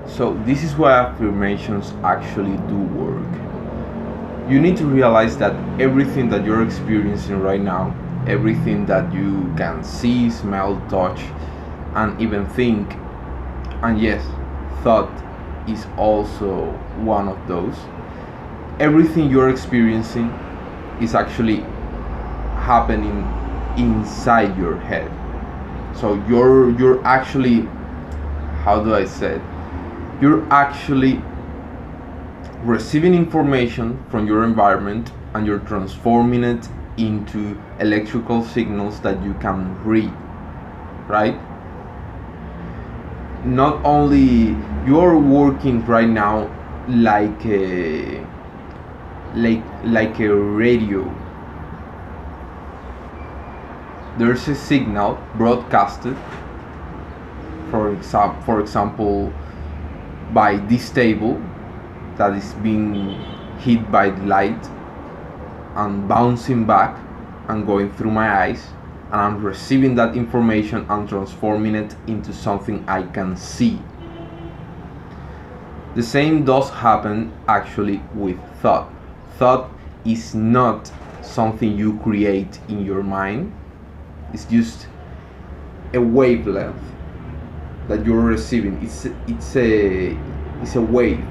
So this is why affirmations actually do work. You need to realize that everything that you're experiencing right now, everything that you can see, smell, touch, and even think, and yes, thought is also one of those. Everything you're experiencing is actually happening inside your head. So you're actually, how do I say it? You're actually receiving information from your environment and you're transforming it into electrical signals that you can read, right? Not only you're working right now like a radio. There's a signal broadcasted, for example, by this table that is being hit by the light and bouncing back and going through my eyes, and I'm receiving that information and transforming it into something I can see. The same does happen actually with thought. Thought is not something you create in your mind, it's just a wavelength that you're receiving. It's a wave.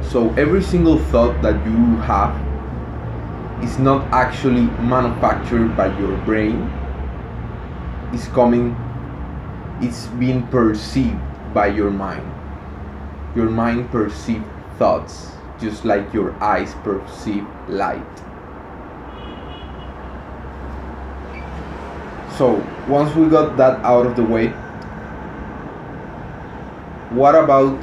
So every single thought that you have is not actually manufactured by your brain. It's being perceived by your mind. Your mind perceives thoughts just like your eyes perceive light. So once we got that out of the way, what about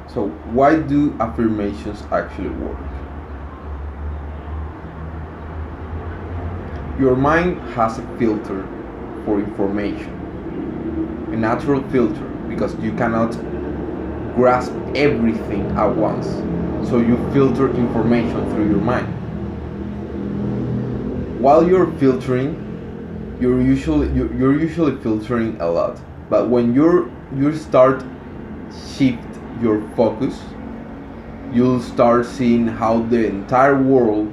So why do affirmations actually work? Your mind has a filter for information, a natural filter, because you cannot grasp everything at once. So you filter information through your mind. While you're filtering, you're usually filtering a lot. But when you start shift your focus, you'll start seeing how your entire world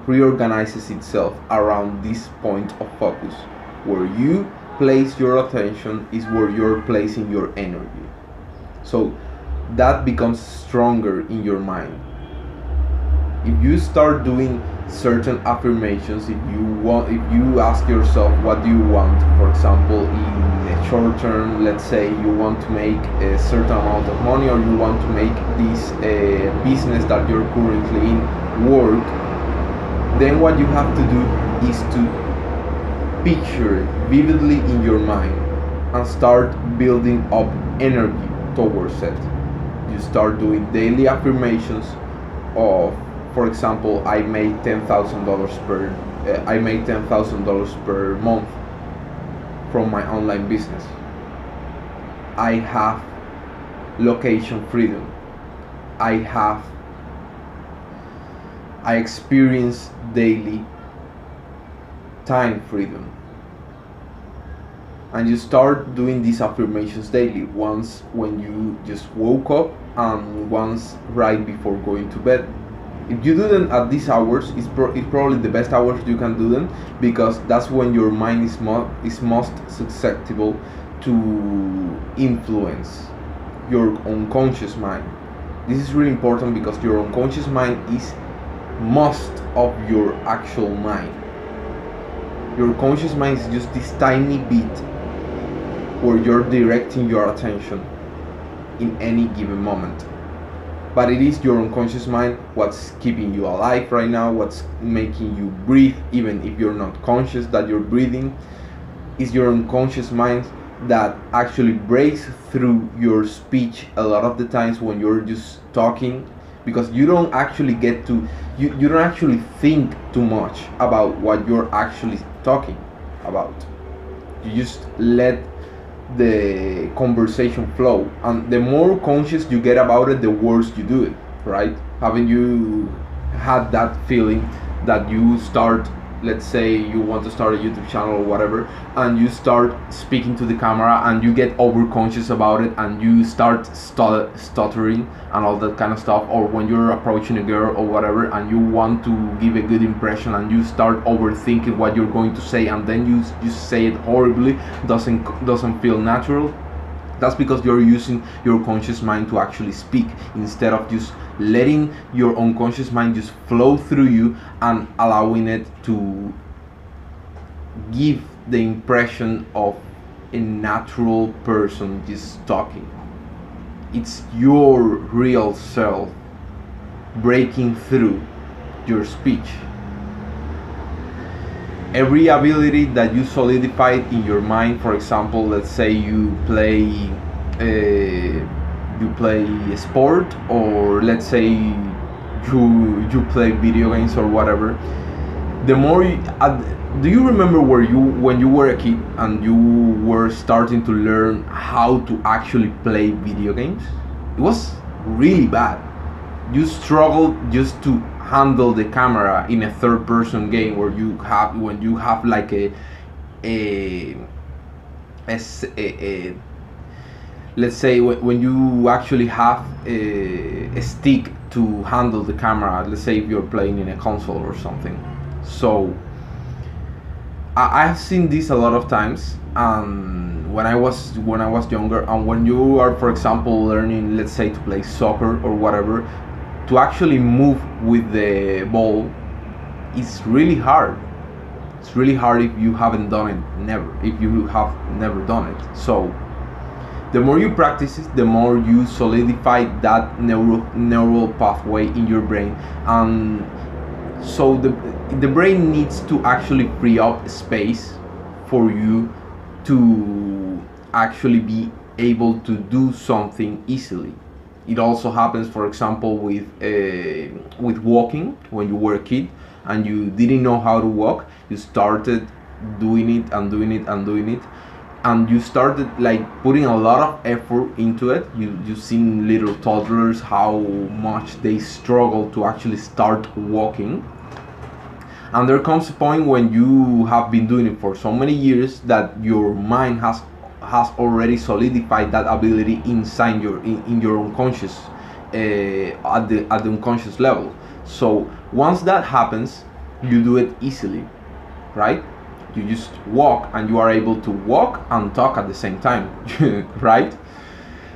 reorganizes itself around this point of focus. Where you place your attention is where you're placing your energy. So that becomes stronger in your mind. If you start doing certain affirmations, if you ask yourself what do you want, for example, in a short term, let's say you want to make a certain amount of money, or you want to make this business that you're currently in work, then what you have to do is to picture it vividly in your mind and start building up energy towards it. You start doing daily affirmations of, for example, I make $10,000 per month from my online business. I have location freedom. I experience daily time freedom. And you start doing these affirmations daily, once when you just woke up and once right before going to bed. If you do them at these hours, it's probably the best hours you can do them, because that's when your mind is most susceptible to influence your unconscious mind. This is really important because your unconscious mind is most of your actual mind. Your conscious mind is just this tiny bit where you're directing your attention in any given moment. But it is your unconscious mind what's keeping you alive right now, what's making you breathe, even if you're not conscious that you're breathing. It's your unconscious mind that actually breaks through your speech a lot of the times when you're just talking, because you don't actually get to, you don't actually think too much about what you're actually talking about. You just let the conversation flow, and the more conscious you get about it, the worse you do it, right? Haven't you had that feeling that you start, let's say you want to start a YouTube channel or whatever, and you start speaking to the camera and you get over conscious about it, and you start stuttering and all that kind of stuff, or when you're approaching a girl or whatever and you want to give a good impression and you start overthinking what you're going to say, and then you say it horribly, doesn't feel natural. That's because you're using your conscious mind to actually speak, instead of just letting your unconscious mind just flow through you and allowing it to give the impression of a natural person just talking. It's your real self breaking through your speech. Every ability that you solidified in your mind, for example, let's say you play a sport, or let's say you play video games or whatever, the more do you remember when you were a kid and you were starting to learn how to actually play video games? It was really bad. You struggled just to handle the camera in a third person game when you have like a let's say when you actually have a stick to handle the camera, let's say if you're playing in a console or something. So I've seen this a lot of times, when I was younger, and when you are, for example, learning, let's say, to play soccer or whatever, to actually move with the ball is really hard. It's really hard if you haven't done it, if you have never done it. So the more you practice it, the more you solidify that neural pathway in your brain, and so the brain needs to actually free up space for you to actually be able to do something easily. It also happens, for example, with walking. When you were a kid and you didn't know how to walk, you started doing it and doing it and doing it, and you started like putting a lot of effort into it. You've seen little toddlers, how much they struggle to actually start walking. And there comes a point when you have been doing it for so many years that your mind has already solidified that ability inside in your unconscious, at the unconscious level. So once that happens, you do it easily, right? You just walk, and you are able to walk and talk at the same time, right?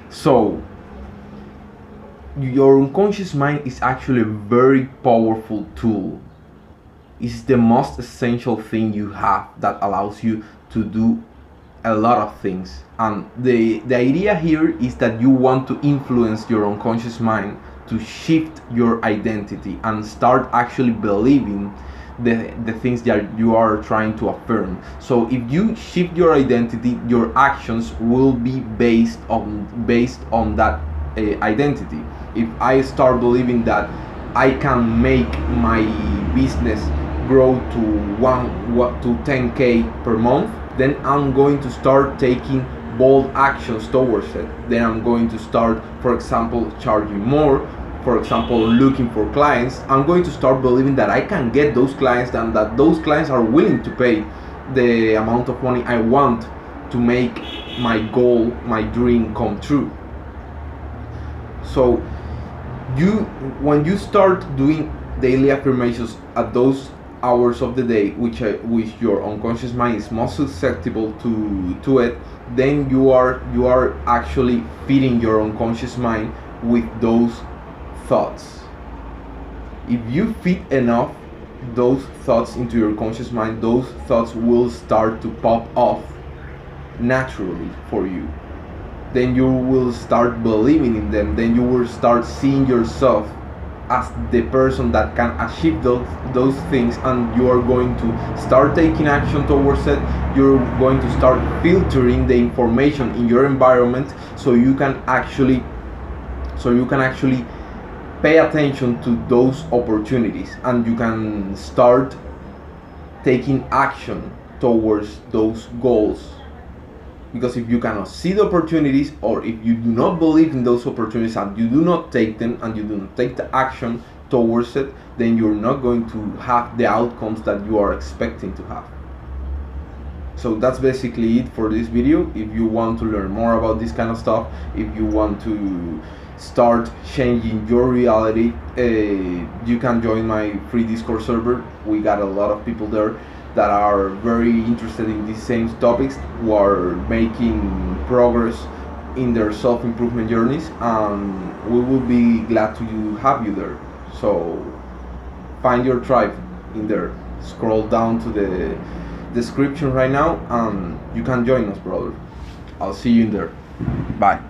So your unconscious mind is actually a very powerful tool. It's the most essential thing you have that allows you to do a lot of things. And the idea here is that you want to influence your unconscious mind to shift your identity and start actually believing the things that you are trying to affirm. So if you shift your identity, your actions will be based on that identity. If I start believing that I can make my business grow to 10k per month, then I'm going to start taking bold actions towards it. Then I'm going to start, for example, charging more, for example, looking for clients. I'm going to start believing that I can get those clients, and that those clients are willing to pay the amount of money I want to make my goal, my dream come true. So when you start doing daily affirmations at those hours of the day which your unconscious mind is most susceptible to it, then you are actually feeding your unconscious mind with those thoughts. If you feed enough those thoughts into your conscious mind, those thoughts will start to pop off naturally for you. Then you will start believing in them. Then you will start seeing yourself as the person that can achieve those things, and you are going to start taking action towards it. You're going to start filtering the information in your environment, so you can actually pay attention to those opportunities, and you can start taking action towards those goals. Because if you cannot see the opportunities, or if you do not believe in those opportunities and you do not take them and you do not take the action towards it, then you're not going to have the outcomes that you are expecting to have. So that's basically it for this video. If you want to learn more about this kind of stuff, if you want to start changing your reality, you can join my free Discord server. We got a lot of people there that are very interested in these same topics, who are making progress in their self-improvement journeys, and we will be glad to have you there. So find your tribe in there. Scroll down to the description right now and you can join us, brother. I'll see you in there. Bye.